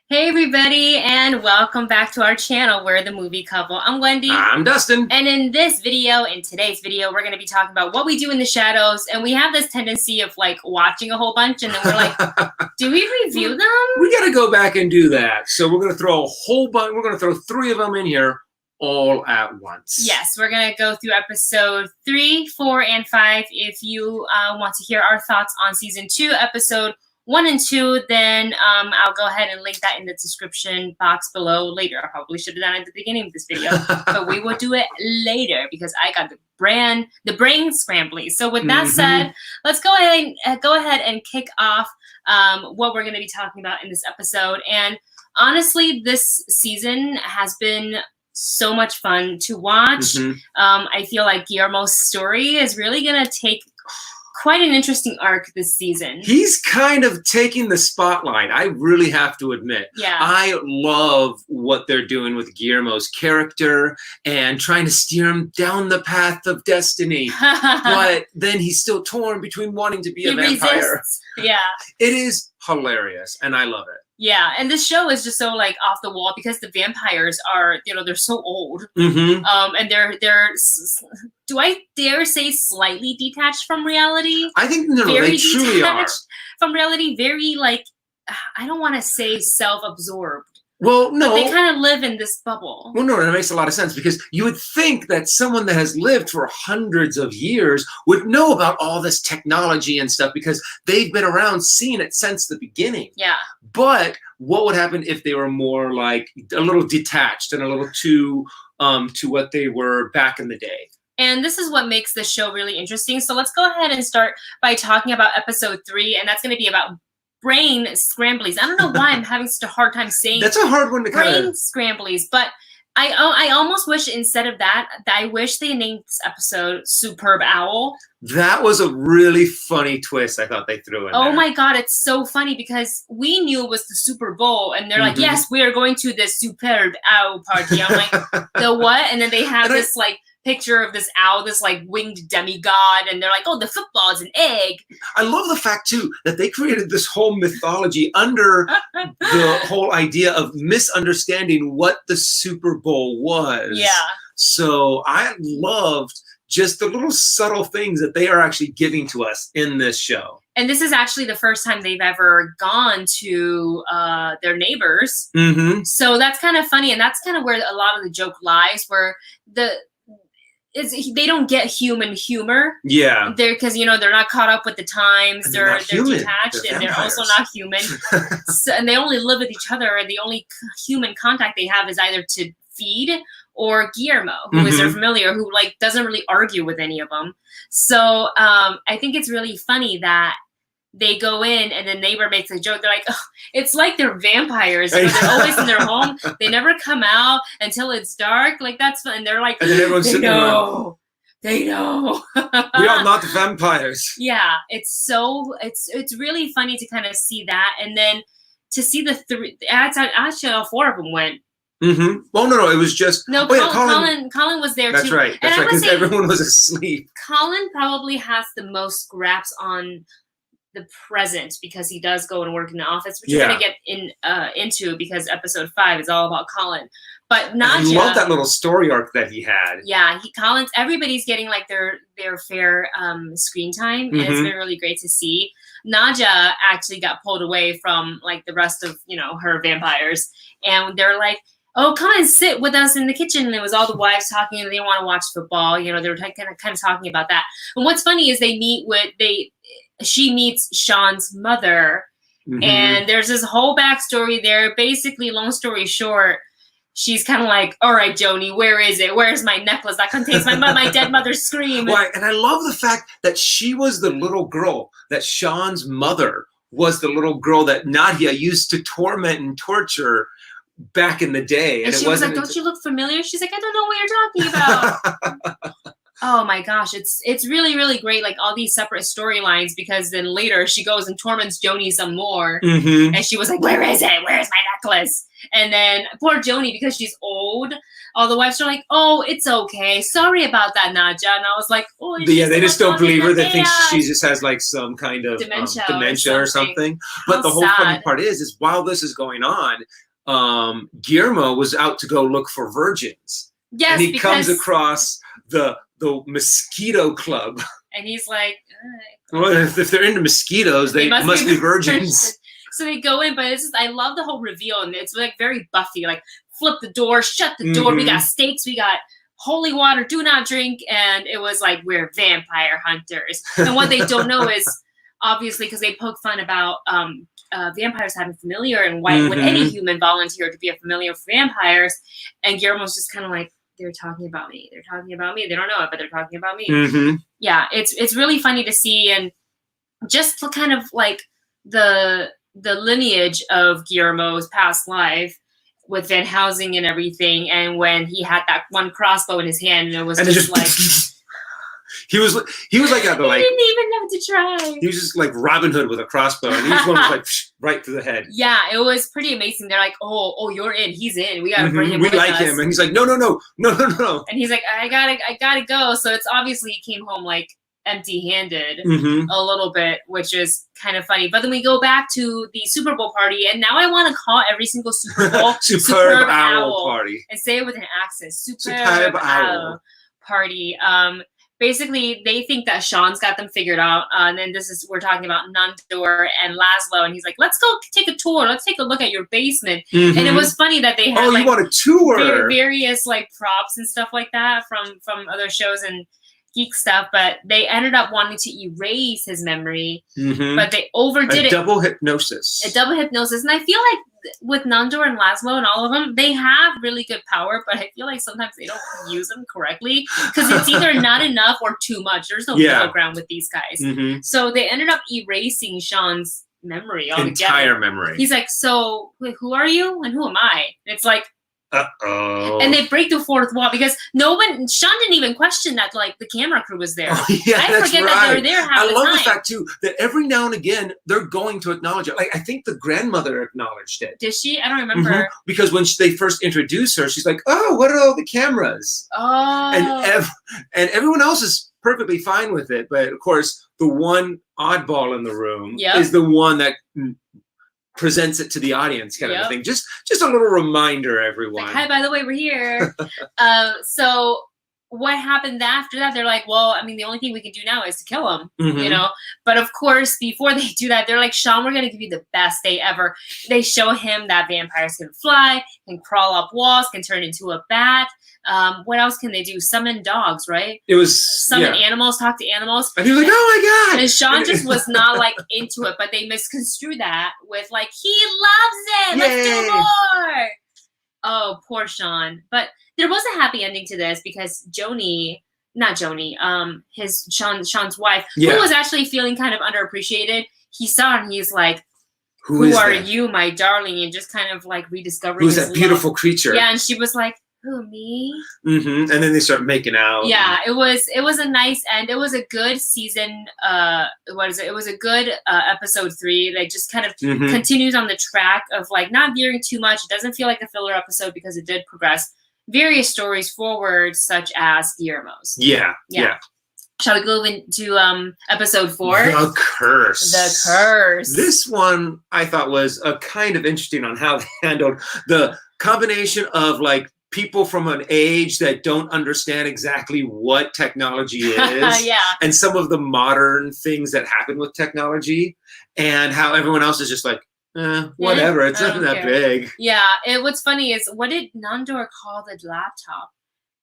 Hey everybody, and welcome back to our channel. We're the Movie Couple. I'm Wendy. I'm Dustin. And in today's video, we're going to be talking about what we do in the shadows. And we have this tendency of like watching a whole bunch and then we're like, do we review them? We got to go back and do that. So we're going to throw a whole bunch. We're going to throw 3 of them in here all at once. Yes, we're going to go through episode 3, 4, and 5. If you want to hear our thoughts on season 2, episode 1 and 2, then I'll go ahead and link that in the description box below later. I probably should have done it at the beginning of this video, but we will do it later because I got the Brain Scramblies. So with that said, let's go ahead and kick off what we're going to be talking about in this episode. And honestly, this season has been so much fun to watch. I feel like Guillermo's story is really going to take quite an interesting arc this season. He's kind of taking the spotlight, I really have to admit. Yeah. I love what they're doing with Guillermo's character and trying to steer him down the path of destiny. But then he's still torn between wanting to be a vampire. Resists. Yeah. It is hilarious, and I love it. Yeah, and this show is just so like off the wall because the vampires are, they're so old. Mm-hmm. And they're do I dare say slightly detached from reality? I think they truly are. From reality, very like, I don't want to say self-absorbed. Well, no. But they kind of live in this bubble. Well, no, that makes a lot of sense because you would think that someone that has lived for hundreds of years would know about all this technology and stuff because they've been around seeing it since the beginning. Yeah. But what would happen if they were more like a little detached and a little too to what they were back in the day? And this is what makes this show really interesting. So let's go ahead and start by talking about episode 3, and that's going to be about Brain Scramblies. I don't know why I'm having such a hard time saying that's a hard one to kind of... Brain Scramblies, but I almost wish instead of that, I wish they named this episode Superb Owl. That was a really funny twist I thought they threw in there. Oh my God, it's so funny because we knew it was the Super Bowl and they're like, yes, we are going to the Superb Owl party. I'm like, the what? And then they have this like picture of this owl, this like winged demigod, and they're like, oh, the football is an egg. I love the fact too that they created this whole mythology under the whole idea of misunderstanding what the Super Bowl was. Yeah. So I loved just the little subtle things that they are actually giving to us in this show. And this is actually the first time they've ever gone to their neighbors. So that's kind of funny, and that's kind of where a lot of the joke lies, where they don't get human humor. Yeah. Because they're not caught up with the times. And they're They're detached, and they're also not human. And they only live with each other. And the only human contact they have is either to feed or Guillermo, who is their familiar, who like doesn't really argue with any of them. So I think it's really funny that they go in and the neighbor makes a joke. They're like, oh, it's like they're vampires. They're always in their home. They never come out until it's dark. Like that's fun. And they're like, and then everyone's sitting around. They know. We are not vampires. Yeah, it's really funny to kind of see that, and then to see the 3. Actually, all 4 of them went. Well, no, it was just Colin was there too. That's right. That's right. Because everyone was asleep. Colin probably has the most grasp on the present because he does go and work in the office, which we're gonna get into because episode 5 is all about Colin. But Nadja, I love that little story arc that he had. Yeah, everybody's getting like their fair screen time, and it's been really great to see. Nadja actually got pulled away from like the rest of her vampires, and they're like, oh, come and sit with us in the kitchen. And it was all the wives talking, and they want to watch football. They were kind of talking about that. And what's funny is she meets Sean's mother, and there's this whole backstory there. Basically, long story short, she's kind of like, all right, Joni, where is it? Where's my necklace that contains my dead mother's scream? Right, and I love the fact that she was the little girl, that Sean's mother was the little girl that Nadia used to torment and torture back in the day. And she was like, don't you look familiar? She's like, I don't know what you're talking about. Oh my gosh, it's really, really great, like all these separate storylines, because then later she goes and torments Joni some more. And she was like, where is it? Where's my necklace? And then poor Joni, because she's old, all the wives are like, oh, it's okay. Sorry about that, Nadja. And I was like, oh, yeah, they just don't believe her. They think she just has like some kind of dementia or something. But the whole funny part is while this is going on, Guillermo was out to go look for virgins. Yes, and he comes across the mosquito club. And he's like, well, if they're into mosquitoes, they must be virgins. So they go in, but I love the whole reveal, and it's like very Buffy, like flip the door, shut the door. We got stakes, we got holy water, do not drink. And it was like, we're vampire hunters. And what they don't know is, obviously, because they poke fun about vampires having familiar, and why would any human volunteer to be a familiar for vampires? And Guillermo's just kind of like, they're talking about me. They're talking about me. They don't know it, but they're talking about me. Yeah, it's really funny to see, and just kind of like the lineage of Guillermo's past life with Van Helsing and everything. And when he had that one crossbow in his hand, and it was just like. He was like at the like. He didn't even have to try. He was just like Robin Hood with a crossbow, and each one was like right through the head. Yeah, it was pretty amazing. They're like, oh, you're in. He's in. We gotta bring him. We like him, and he's like, no. And he's like, I gotta go. So it's obviously he came home like empty-handed a little bit, which is kind of funny. But then we go back to the Super Bowl party, and now I want to call every single Super Bowl Superb Owl Party, and say it with an accent. Superb Owl Party. Basically, they think that Sean's got them figured out. And then we're talking about Nandor and Laszlo. And he's like, let's go take a tour. Let's take a look at your basement. And it was funny that they had you want a tour? Various like props and stuff like that from other shows and geek stuff. But they ended up wanting to erase his memory. But they overdid it. Double hypnosis. A double hypnosis. And I feel like with Nandor and Laszlo and all of them, they have really good power, but I feel like sometimes they don't use them correctly, because it's either not enough or too much. There's no middle ground with these guys. So they ended up erasing Sean's memory altogether. Entire memory. He's like, so wait, who are you and who am I? And it's like, uh-oh. And they break the fourth wall, because Sean didn't even question that like the camera crew was there. Yeah, I forget that they were there half the time. I love the fact too that every now and again they're going to acknowledge it. Like I think the grandmother acknowledged it. Did she? I don't remember. Because when they first introduced her, she's like, "Oh, what are all the cameras?" Oh. And everyone else is perfectly fine with it, but of course the one oddball in the room is the one that presents it to the audience, kind of a thing. Just a little reminder, everyone. Like, hi, by the way, we're here. So what happened after that? They're like, well, I mean, the only thing we can do now is to kill him, you know? But of course, before they do that, they're like, Sean, we're going to give you the best day ever. They show him that vampires can fly, can crawl up walls, can turn into a bat. What else can they do? Summon dogs, right? It was summon animals, talk to animals. And he was like, oh my God. And Sean just was not like into it, but they misconstrued that with like, he loves it. Let's do more. Oh, poor Sean. But there was a happy ending to this, because Sean's wife, who was actually feeling kind of underappreciated, he saw her and he's like, who are you, my darling? And just kind of like rediscovering who's that beautiful creature. Yeah, and she was like, who, me? And then they start making out. Yeah, it was a nice end. It was a good season. It was a good episode 3 that just kind of continues on the track of like not veering too much. It doesn't feel like a filler episode, because it did progress various stories forward, such as Guillermo's. Yeah. Shall we go into episode 4? The Curse. The Curse. This one I thought was a kind of interesting on how they handled the combination of like people from an age that don't understand exactly what technology is, and some of the modern things that happen with technology, and how everyone else is just like, whatever, it's not that big. Yeah, what's funny is, what did Nandor call the laptop?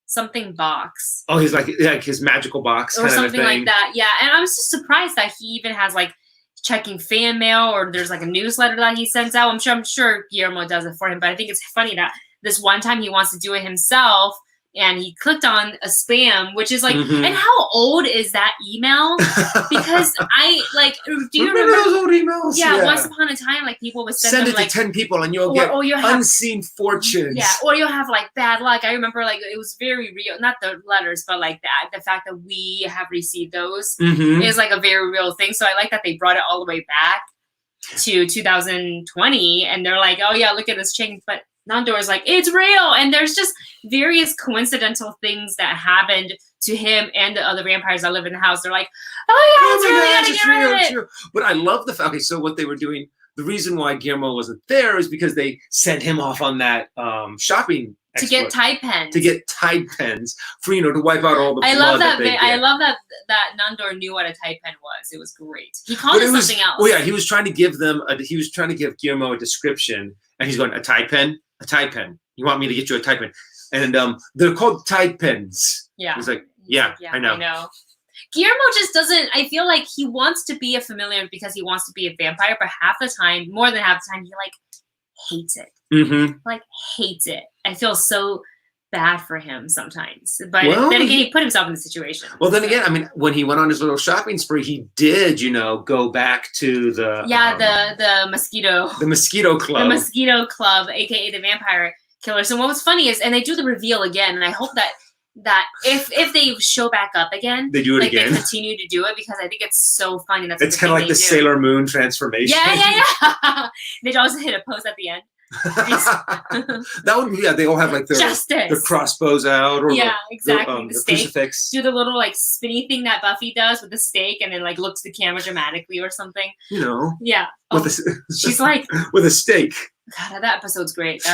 Something box. Oh, he's like his magical box, or something like that. Yeah, and I was just surprised that he even has like checking fan mail, or there's like a newsletter that he sends out. I'm sure Guillermo does it for him, but I think it's funny that this one time he wants to do it himself, and he clicked on a spam, which is like, and how old is that email? Because do you remember those old emails? Yeah, once upon a time, like people would send them, it to 10 people and you'll get unseen fortunes. Yeah, or you'll have like bad luck. I remember like it was very real, not the letters, but like the fact that we have received those is like a very real thing. So I like that they brought it all the way back to 2020, and they're like, oh yeah, look at this change, but Nandor is like, it's real, and there's just various coincidental things that happened to him and the other vampires that live in the house. They're like, oh yeah, it's really true. But I love the fact. Okay, so what they were doing, the reason why Guillermo wasn't there is because they sent him off on that shopping to get Tide pens. To get Tide pens for to wipe out all the blood. I love that Nandor knew what a Tide pen was. It was great. He called it something else. Oh yeah, he was trying to give Guillermo a description, and he's going, a Tide pen. A Tide pen. You want me to get you a Tide pen? And they're called Tide pens. Yeah. He's like, yeah, I know. Guillermo just doesn't. I feel like he wants to be a familiar because he wants to be a vampire, but half the time, more than half the time, he like hates it. Like hates it. I feel so bad for him sometimes. But then again, he put himself in the situation. Well, then again, I mean, when he went on his little shopping spree, he did, go back to the the mosquito club. The mosquito club, aka the vampire killers. And what was funny is, and they do the reveal again, and I hope that if they show back up again, they do it again. They continue to do it because I think it's so funny. It's kind of like the Sailor Moon transformation. Yeah. They also hit a pose at the end. That would be, they all have like their crossbows out, or exactly. The crucifix. Do the little like spinny thing that Buffy does with the stake, and then like looks to the camera dramatically or something. Yeah. She's like with a stake. God, that episode's great.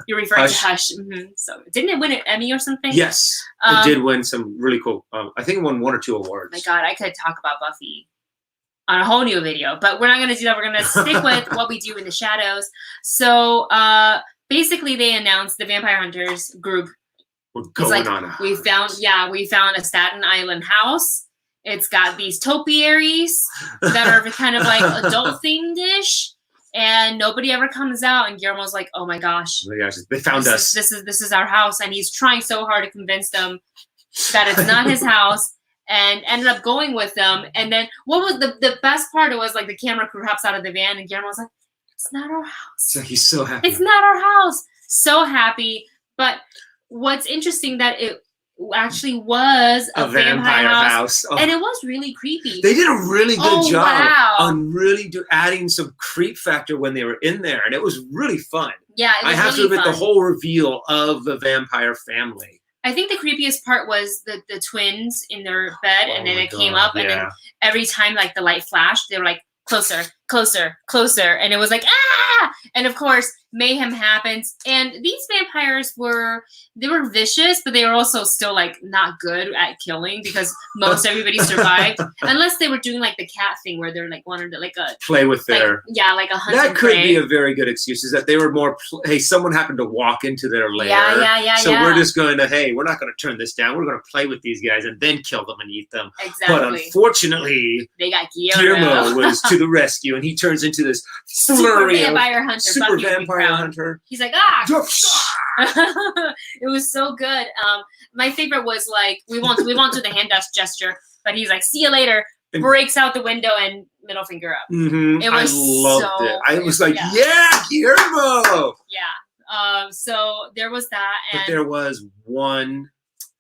You're referring to Hush. So didn't it win an Emmy or something? Yes, it did win some really cool. I think it won 1 or 2 awards. My God, I could talk about Buffy on a whole new video, but we're not going to do that. We're going to stick with what we do in the shadows. So basically, they announced the Vampire Hunters group. We're going on a hunt. We found a Staten Island house. It's got these topiaries that are kind of like adult themed-ish. And nobody ever comes out, and Guillermo's like, "Oh my gosh, they found us. This is our house," and he's trying so hard to convince them that it's not his house, and ended up going with them. And then what was the best part? It was like the camera crew hops out of the van, and Guillermo's like, "It's not our house." So he's so happy. It's not our house. So happy. But what's interesting that it actually was a vampire house. Oh. And it was really creepy. They did a really good job on really adding some creep factor when they were in there, and it was really fun. Yeah, it was I have to admit, the whole reveal of the vampire family. I think the creepiest part was the twins in their bed, and then it came up, and then every time like the light flashed, they were like closer, closer, closer, and it was like ah! And of course, mayhem happens, and these vampires were vicious, but they were also still like not good at killing because most everybody survived, unless they were doing like the cat thing where they're like wanted to like play with their like a hunt. That could be a very good excuse, is that they were more hey, someone happened to walk into their lair, so we're just going to we're not going to turn this down, we're going to play with these guys and then kill them and eat them. Exactly. But unfortunately, they got Guillermo was to the rescue, and he turns into this flurry super vampire hunter. Super vampire hunter. He's like it was so good. My favorite was like we won't do the hand gesture, but he's like, see you later, breaks out the window and middle finger up. It was it. I was like, yeah, Guillermo. Yeah. So there was that, and but there was one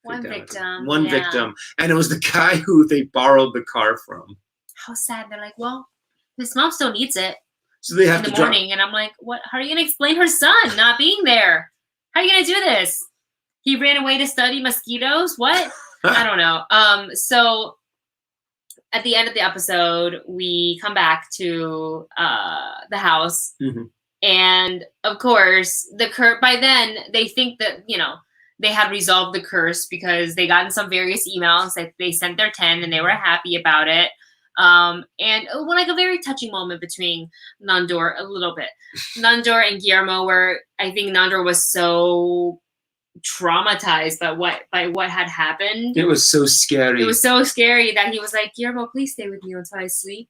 victim, and it was the guy who they borrowed the car from. How sad. They're like, well, his mom still needs it. So they have in the morning, and I'm like, what? How are you gonna explain her son not being there? How are you gonna do this? He ran away to study mosquitoes. What? I don't know. So at the end of the episode, we come back to the house, and of course, by then they think that they had resolved the curse because they got in some various emails that they sent their 10, and they were happy about it. And like a very touching moment between Nandor, a little bit. Nandor and Guillermo I think Nandor was so traumatized by what had happened. It was so scary. It was so scary that he was like, Guillermo, please stay with me until I sleep.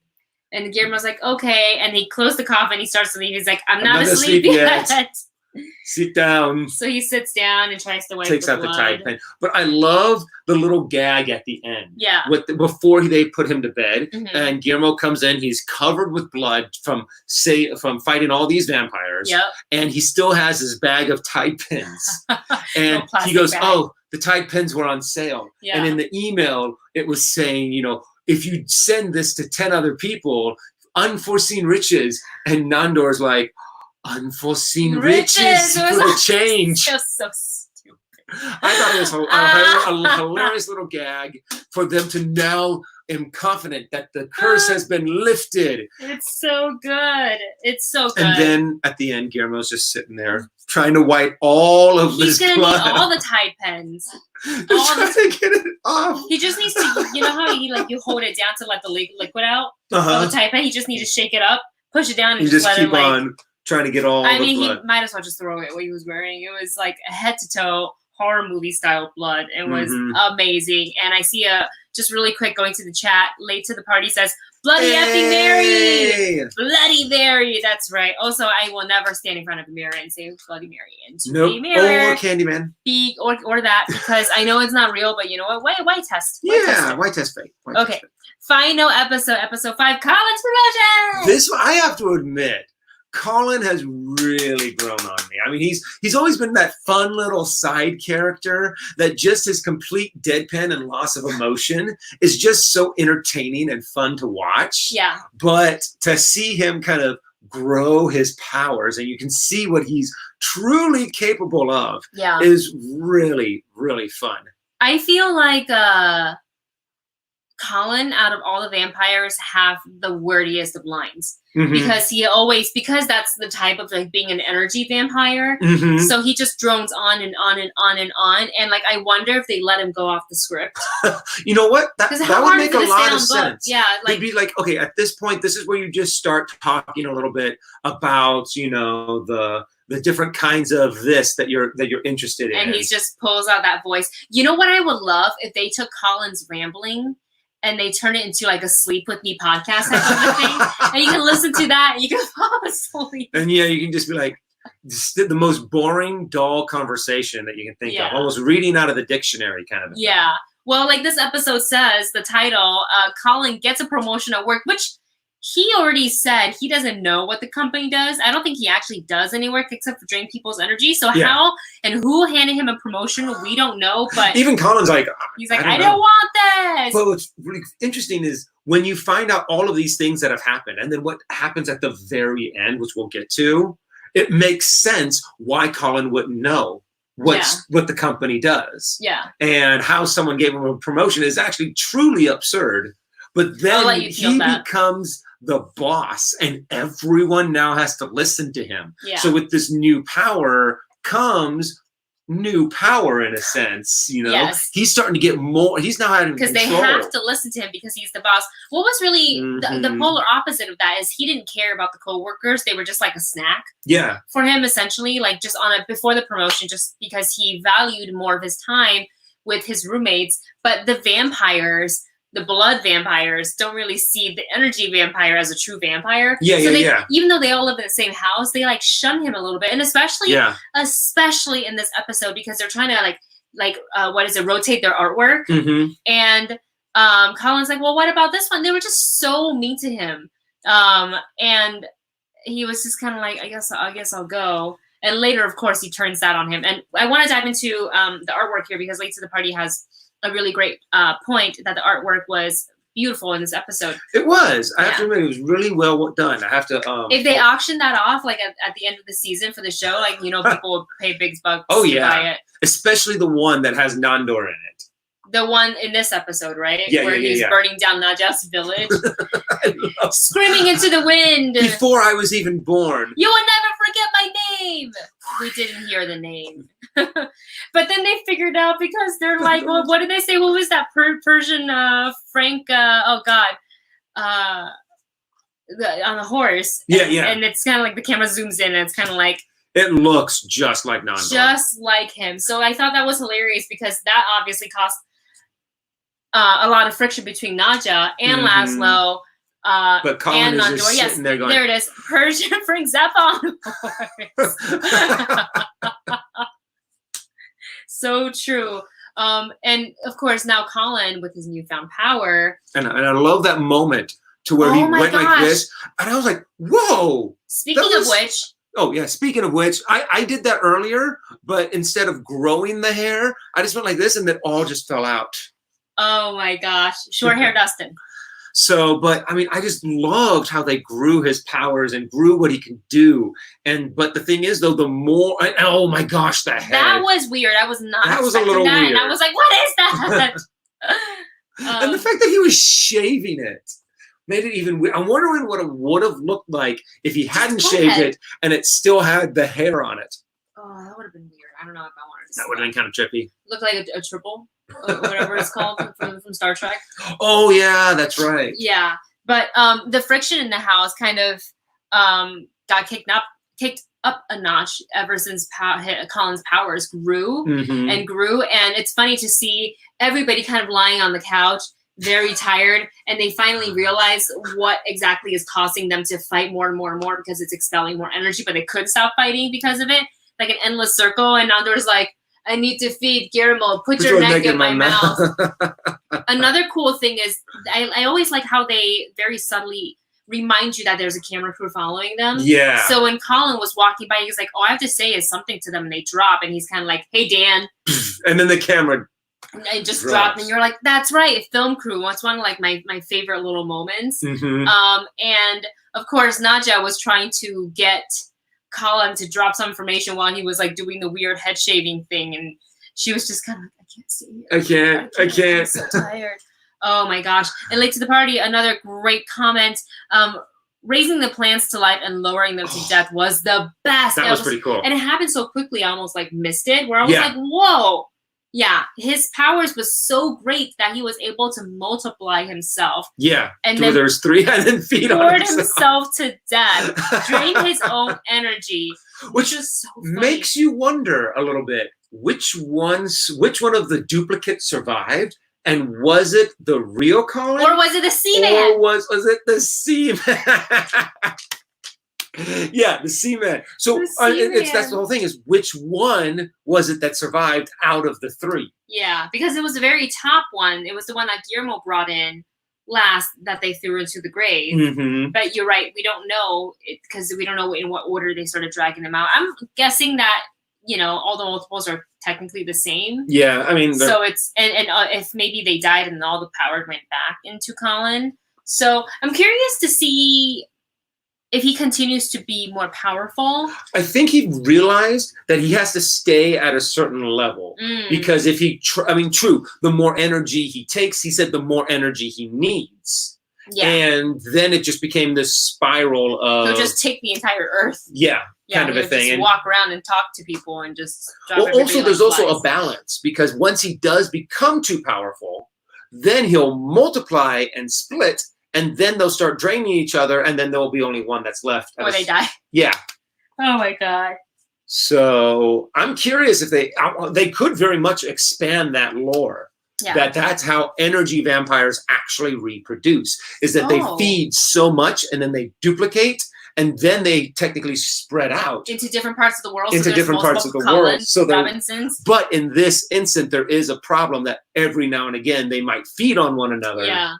And Guillermo's like, okay. And he closed the coffin, he starts to leave. He's like, I'm not asleep yet. Sit down. So he sits down and tries to wipe Takes the out blood. the Tide pen. But I love the little gag at the end. Yeah. Before they put him to bed, Mhm. and Guillermo comes in. He's covered with blood from fighting all these vampires. Yep. And he still has his bag of Tide pens. And Little he goes, plastic bag. "Oh, the Tide pens were on sale." Yeah. And in the email, it was saying, if you send this to 10 other people, unforeseen riches. And Nandor's like, unforeseen riches for the change. Just so stupid. I thought it was a hilarious little gag for them to now am confident that the curse has been lifted. It's so good. It's so good. And then at the end, Guillermo's just sitting there trying to wipe all of this blood. He's gonna need all the Tide pens. Trying to get it off. He just needs to, you know how you hold it down to let the liquid out? Uh-huh. The Tide pen, he just needs to shake it up, push it down, and You just let keep it on trying to get all the blood. he might as well just throw it what he was wearing. It was like a head to toe horror movie style blood. It was amazing. And I see just really quick going to the chat, late to the party says, Bloody effing Mary! Bloody Mary! That's right. Also, I will never stand in front of a mirror and say Bloody Mary. And nope. Mirror, or Candyman. Or that, because I know it's not real, but you know what? White test. White test fake. Okay. Final episode 5, Colin's promotion! This, I have to admit, Colin has really grown on me. I mean, he's always been that fun little side character that just his complete deadpan and loss of emotion is just so entertaining and fun to watch. Yeah. But to see him kind of grow his powers and you can see what he's truly capable of is really, really fun. I feel like Colin, out of all the vampires, have the wordiest of lines. Because that's the type of being an energy vampire. So he just drones on and on and on and on. And I wonder if they let him go off the script. You know what? That would make a lot of sense. Yeah. It'd be like, okay, at this point, this is where you just start talking a little bit about, the different kinds of this that you're interested in. And he just pulls out that voice. You know what I would love if they took Colin's rambling and they turn it into a Sleep With Me podcast type of thing. And you can listen to that and you can fall asleep. And you can just be like, the most boring, dull conversation that you can think of. Almost reading out of the dictionary kind of thing. Yeah. Well, like this episode says, the title, Colin gets a promotion at work, which he already said he doesn't know what the company does. I don't think he actually does any work except for drain people's energy. So how and who handed him a promotion, we don't know. But even Colin's like, I don't want this. But what's really interesting is when you find out all of these things that have happened, and then what happens at the very end, which we'll get to, it makes sense why Colin wouldn't know what the company does. Yeah. And how someone gave him a promotion is actually truly absurd. But then he becomes the boss and everyone now has to listen to him. Yeah. So with this new power comes new power in a sense, Yes. He's starting to get more, he's now having control. Because they have to listen to him because he's the boss. What was really the polar opposite of that is he didn't care about the co-workers. They were just like a snack. Yeah. For him, essentially, just before the promotion, just because he valued more of his time with his roommates. But the vampires, the blood vampires, don't really see the energy vampire as a true vampire. Even though they all live in the same house, they shun him a little bit, and especially in this episode because they're trying to rotate their artwork. And Colin's like, well, what about this one? They were just so mean to him, and he was just kind of like, I guess I'll go. And later, of course, he turns that on him. And I want to dive into the artwork here because Late to the Party has a really great point that the artwork was beautiful in this episode. It was. I have to admit, it was really well done. I have to. If they auction that off, at the end of the season for the show, people would pay big bucks to buy it. Especially the one that has Nandor in it. The one in this episode, right? Yeah, Where he's burning down Naja's village. Screaming into the wind. Before I was even born. You will never forget my name. We didn't hear the name. But then they figured out because they're like, well, what did they say? What was that Persian Frank? On the horse. Yeah. And it's kind of like the camera zooms in and it's kind of like. It looks just like Nandor. Just like him. So I thought that was hilarious because that obviously caused a lot of friction between Naja and Laszlo. But Colin is just sitting there going, there it is. Persian brings up on So true. And of course now Colin with his newfound power. And I love that moment to where he went like this. And I was like, whoa. Speaking of which. Oh yeah, speaking of which, I did that earlier, but instead of growing the hair, I just went like this and it all just fell out. Oh my gosh. Short hair Dustin. So, but I mean, I just loved how they grew his powers and grew what he can do. But the thing is, though, the more, oh my gosh, the head. That was weird. I was not. That was a little weird. And I was like, what is that? And the fact that he was shaving it made it even weird. I'm wondering what it would have looked like if he hadn't shaved it and it still had the hair on it. Oh, that would have been weird. I don't know if I wanted to. That would have been kind of trippy. Looked like a triple. Whatever it's called from Star Trek. Oh yeah, that's right. Yeah, but the friction in the house kind of got kicked up a notch ever since Colin's powers grew and grew, and it's funny to see everybody kind of lying on the couch, very tired, and they finally realize what exactly is causing them to fight more and more and more because it's expelling more energy, but they couldn't stop fighting because of it, like an endless circle. And now there's like, I need to feed Guillermo. Put your neck in my mouth. Another cool thing is I always like how they very subtly remind you that there's a camera crew following them. Yeah. So when Colin was walking by, he's like, all I have to say is something to them, and they drop, and he's kind of like, hey, Dan. And then the camera just dropped, and you're like, that's right, film crew. That's one of like my favorite little moments. And of course, Nadia was trying to get Colin to drop some information while he was like doing the weird head shaving thing, and she was just kind of like, I can't see you. I can't. I'm so tired. Oh my gosh. And late to the party, another great comment. Raising the plants to life and lowering them to death was the best. That was pretty cool. And it happened so quickly, I almost like missed it, where I was like, whoa. Yeah, his powers was so great that he was able to multiply himself. Yeah, and then there's 3 and then feed on himself to death, drain his own energy, which is so funny. Makes you wonder a little bit which one of the duplicates survived, and was it the real Colin, or was it the Sea-Man, or was it the Sea-Man? Yeah, the Sea-Man. So that's the whole thing, is which one was it that survived out of the 3? Yeah, because it was the very top one. It was the one that Guillermo brought in last that they threw into the grave. But you're right, we don't know because we don't know in what order they started dragging them out. I'm guessing that, you know, all the multiples are technically the same. Yeah, I mean, so it's and if maybe they died and all the power went back into Colin. So I'm curious to see if he continues to be more powerful. I think he realized that he has to stay at a certain level because if he, true, the more energy he takes, he said the more energy he needs. Yeah. And then it just became this spiral of... He'll just take the entire Earth. Yeah, kind of a thing. Just walk around and talk to people and just... Also, there's also a balance, because once he does become too powerful, then he'll multiply and split, and then they'll start draining each other, and then there'll be only one that's left. Or they die. Yeah. Oh my God. So I'm curious if they could very much expand that lore. Yeah. That's how energy vampires actually reproduce, is that they feed so much and then they duplicate, and then they technically spread out into different parts of the world. Into different parts of the world. So but in this instant, there is a problem that every now and again they might feed on one another. Yeah.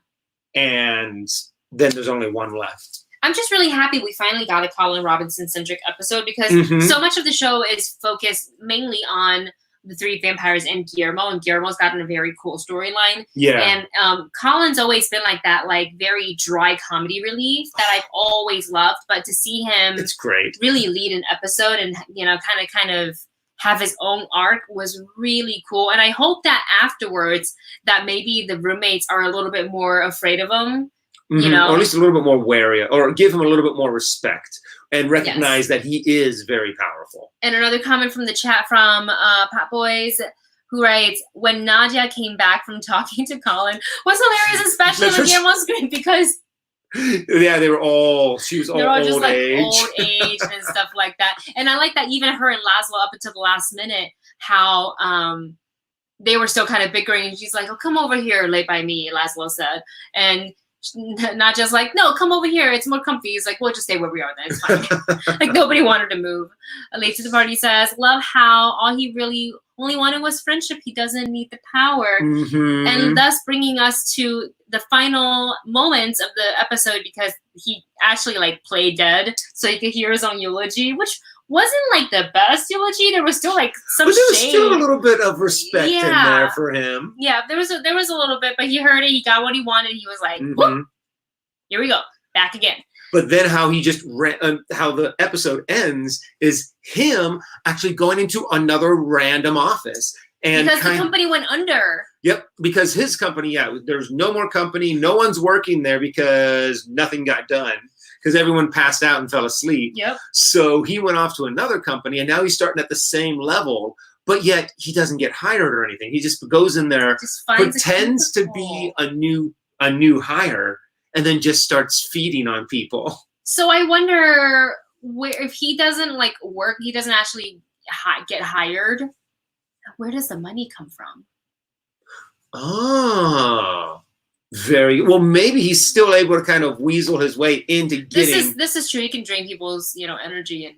And then there's only one left. I'm just really happy we finally got a Colin Robinson-centric episode, because so much of the show is focused mainly on the 3 vampires and Guillermo's gotten a very cool storyline. Yeah. And Colin's always been like that, like very dry comedy relief that I've always loved. But to see him, it's great, really lead an episode and, you know, kind of have his own arc was really cool. And I hope that afterwards that maybe the roommates are a little bit more afraid of him, you know, or at least a little bit more wary, or give him a little bit more respect and recognize that he is very powerful. And another comment from the chat from Pat Boys, who writes, when Nadia came back from talking to Colin was hilarious, especially when Guillermo's screen, because yeah, she was all just old like age. Old age and stuff like that. And I like that even her and Laszlo up until the last minute, how they were still kind of bickering, and she's like, oh, come over here, lay by me, Laszlo said. And Not just like, no, come over here. It's more comfy. He's like, we'll just stay where we are then. It's fine. Like nobody wanted to move. Late to the party says, love how all he really only wanted was friendship. He doesn't need the power. And thus bringing us to the final moments of the episode, because he actually like played dead so he could hear his own eulogy, which wasn't like the best eulogy. There was still like some but there was shame. Still a little bit of respect in there for him. Yeah, there was a little bit, but he heard it. He got what he wanted. He was like, whoop, here we go, back again. But then how he just how the episode ends is him actually going into another random office. And because the company went under. Yep, because his company, there's no more company. No one's working there because nothing got done. Because everyone passed out and fell asleep. Yep. So he went off to another company, and now he's starting at the same level, but yet he doesn't get hired or anything. He just goes in there, pretends to be a new hire, and then just starts feeding on people. So I wonder if he doesn't like work, he doesn't actually get hired. Where does the money come from? Oh. Very well. Maybe he's still able to kind of weasel his way into getting. This is true. He can drain people's energy and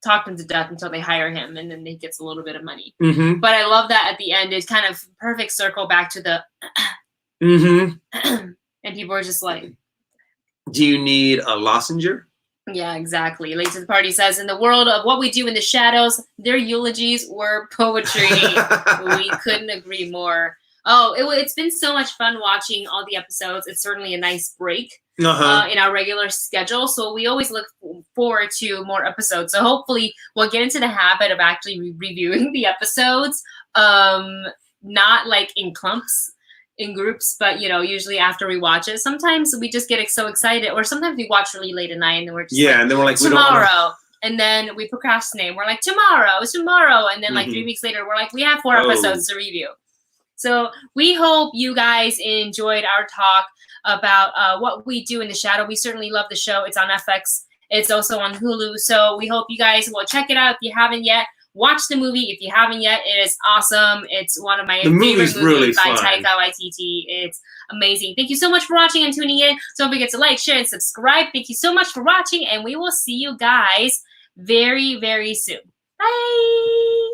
talk them to death until they hire him, and then he gets a little bit of money. But I love that at the end it's kind of perfect circle back to the. And people are just like, "Do you need a lozenge?" Yeah, exactly. Late to the party says, in the world of what we do in the shadows, their eulogies were poetry. We couldn't agree more. Oh, it's been so much fun watching all the episodes. It's certainly a nice break in our regular schedule. So we always look forward to more episodes. So hopefully we'll get into the habit of actually reviewing the episodes, not like in clumps, in groups, but usually after we watch it. Sometimes we just get so excited, or sometimes we watch really late at night and then we're just and then we're like tomorrow. And then we procrastinate. We're like tomorrow. And then like 3 weeks later, we're like, we have 4 episodes to review. So we hope you guys enjoyed our talk about what we do in the shadow. We certainly love the show. It's on FX. It's also on Hulu. So we hope you guys will check it out. If you haven't yet, watch the movie. If you haven't yet, it is awesome. It's one of my favorite movies really by fun. Taika Waititi. It's amazing. Thank you so much for watching and tuning in. Don't forget to like, share, and subscribe. Thank you so much for watching, and we will see you guys very, very soon. Bye!